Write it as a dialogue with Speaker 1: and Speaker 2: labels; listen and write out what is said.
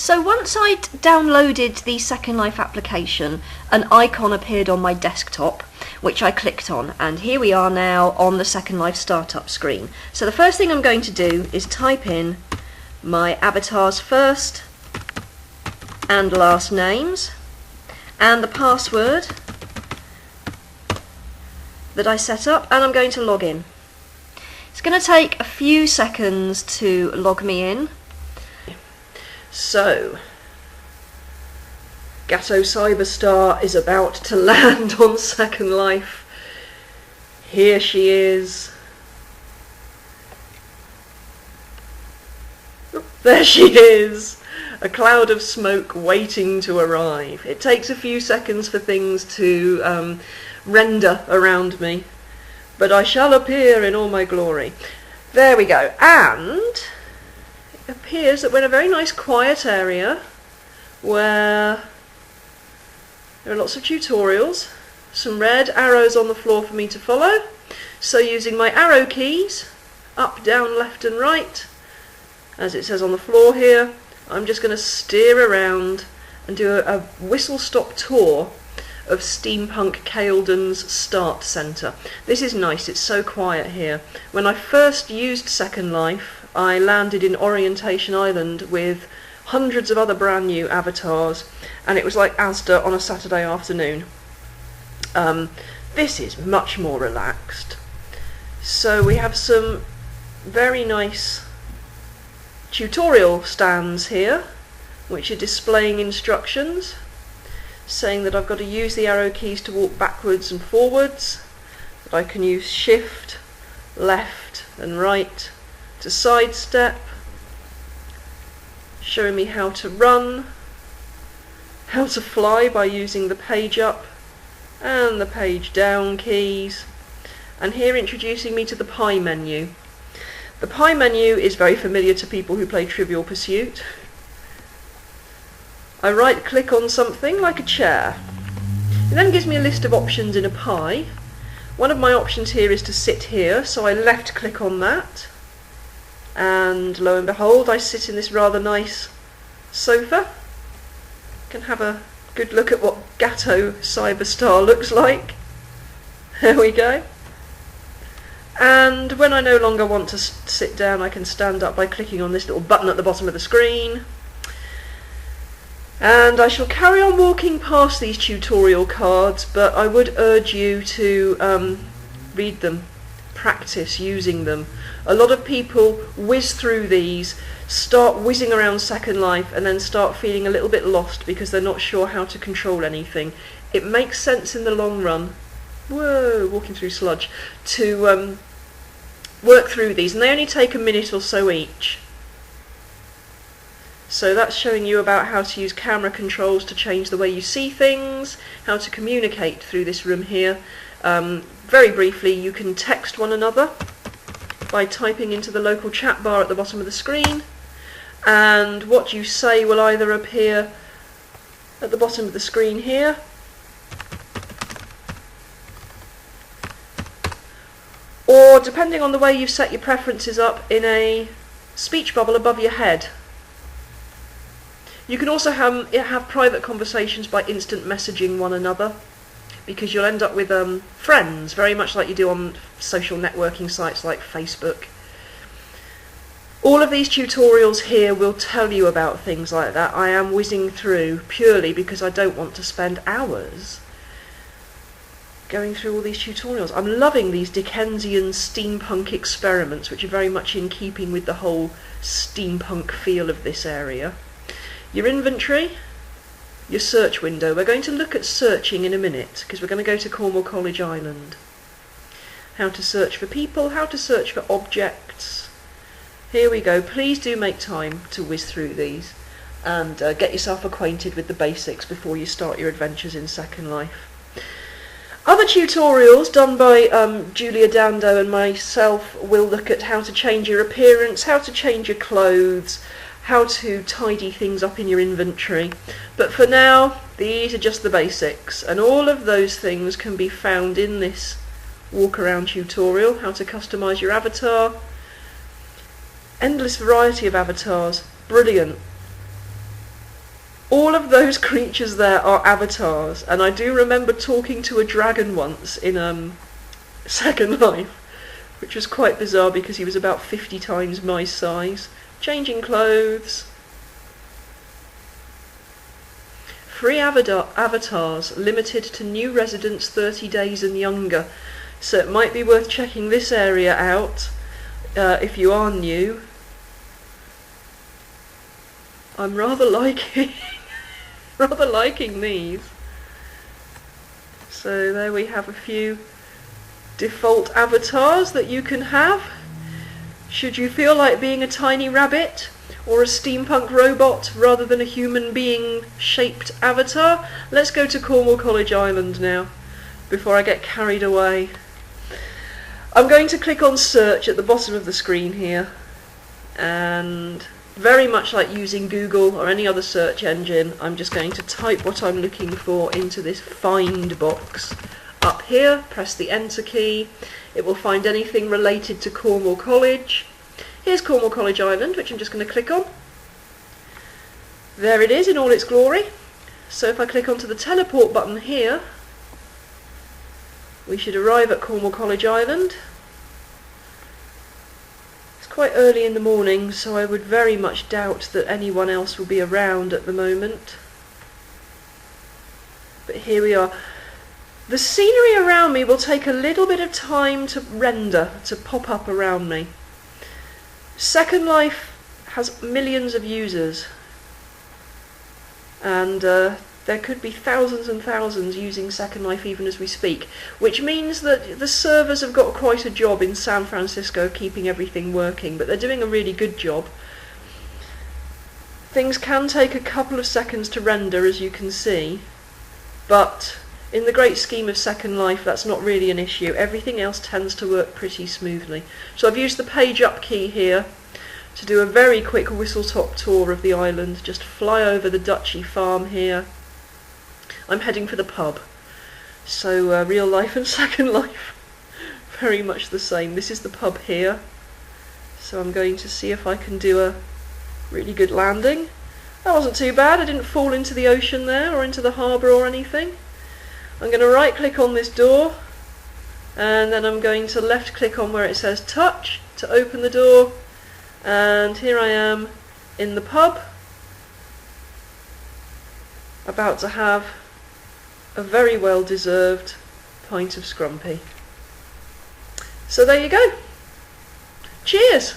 Speaker 1: So once I'd downloaded the Second Life application, an icon appeared on my desktop, which I clicked on, and here we are now on the Second Life startup screen. So the first thing I'm going to do is type in my avatar's first and last names and the password that I set up, and I'm going to log in. It's going to take a few seconds to log me in. So, Gatto Cyberstar is about to land on Second Life. Here she is. There she is. A cloud of smoke waiting to arrive. It takes a few seconds for things to render around me, but I shall appear in all my glory. There we go. And it appears that we're in a very nice quiet area where there are lots of tutorials, some red arrows on the floor for me to follow. So using my arrow keys, up, down, left and right, as it says on the floor here, I'm just going to steer around and do a whistle-stop tour of Steampunk Caledon's Start Centre. This is nice, it's so quiet here. When I first used Second Life, I landed in Orientation Island with hundreds of other brand new avatars, and it was like Asda on a Saturday afternoon. This is much more relaxed. So we have some very nice tutorial stands here, which are displaying instructions, saying that I've got to use the arrow keys to walk backwards and forwards, that I can use shift, left and right to sidestep, showing me how to run, how to fly by using the page up and the page down keys, and here introducing me to the pie menu. The pie menu is very familiar to people who play Trivial Pursuit. I right click on something like a chair. It then gives me a list of options in a pie. One of my options here is to sit here, so I left click on that, and lo and behold I sit in this rather nice sofa. Can have a good look at what Gatto Cyberstar looks like. There we go. And when I no longer want to sit down, I can stand up by clicking on this little button at the bottom of the screen. And I shall carry on walking past these tutorial cards, but I would urge you to read them, practice using them. A lot of people whiz through these, start whizzing around Second Life, and then start feeling a little bit lost because they're not sure how to control anything. It makes sense in the long run, whoa, walking through sludge, to work through these, and they only take a minute or so each. So that's showing you about how to use camera controls to change the way you see things, how to communicate through this room here. Very briefly, you can text one another by typing into the local chat bar at the bottom of the screen, and what you say will either appear at the bottom of the screen here, or depending on the way you've set your preferences up, in a speech bubble above your head. You can also have private conversations by instant messaging one another, because you'll end up with friends, very much like you do on social networking sites like Facebook. All of these tutorials here will tell you about things like that. I am whizzing through purely because I don't want to spend hours going through all these tutorials. I'm loving these Dickensian steampunk experiments, which are very much in keeping with the whole steampunk feel of this area. Your inventory, your search window. We're going to look at searching in a minute, because we're going to go to Cornwall College Island. How to search for people, how to search for objects. Here we go. Please do make time to whiz through these and get yourself acquainted with the basics before you start your adventures in Second Life. Other tutorials done by Julia Dando and myself will look at how to change your appearance, how to change your clothes, how to tidy things up in your inventory. But for now, these are just the basics, and all of those things can be found in this walk around tutorial. How to customize your avatar, endless variety of avatars, brilliant. All of those creatures there are avatars, and I do remember talking to a dragon once in Second Life, which was quite bizarre because he was about 50 times my size. Changing clothes. Free avatars limited to new residents 30 days and younger. So it might be worth checking this area out if you are new. I'm rather liking these. So there we have a few default avatars that you can have. Should you feel like being a tiny rabbit or a steampunk robot rather than a human being shaped avatar, let's go to Cornwall College Island now before I get carried away. I'm going to click on search at the bottom of the screen here, and very much like using Google or any other search engine, I'm just going to type what I'm looking for into this find box. Up here, press the enter key. It will find anything related to Cornwall College. Here's Cornwall College Island, which I'm just going to click on. There it is in all its glory. So if I click onto the teleport button here, we should arrive at Cornwall College Island. It's quite early in the morning, so I would very much doubt that anyone else will be around at the moment. But here we are. The scenery around me will take a little bit of time to render, to pop up around me. Second Life has millions of users, and there could be thousands and thousands using Second Life even as we speak, which means that the servers have got quite a job in San Francisco keeping everything working, but they're doing a really good job. Things can take a couple of seconds to render, as you can see, but in the great scheme of Second Life, that's not really an issue. Everything else tends to work pretty smoothly. So I've used the page up key here to do a very quick whistle-top tour of the island. Just fly over the Duchy farm here. I'm heading for the pub. So real life and Second Life, very much the same. This is the pub here. So I'm going to see if I can do a really good landing. That wasn't too bad. I didn't fall into the ocean there or into the harbour or anything. I'm going to right click on this door, and then I'm going to left click on where it says touch to open the door, and here I am in the pub, about to have a very well deserved pint of scrumpy. So there you go. Cheers!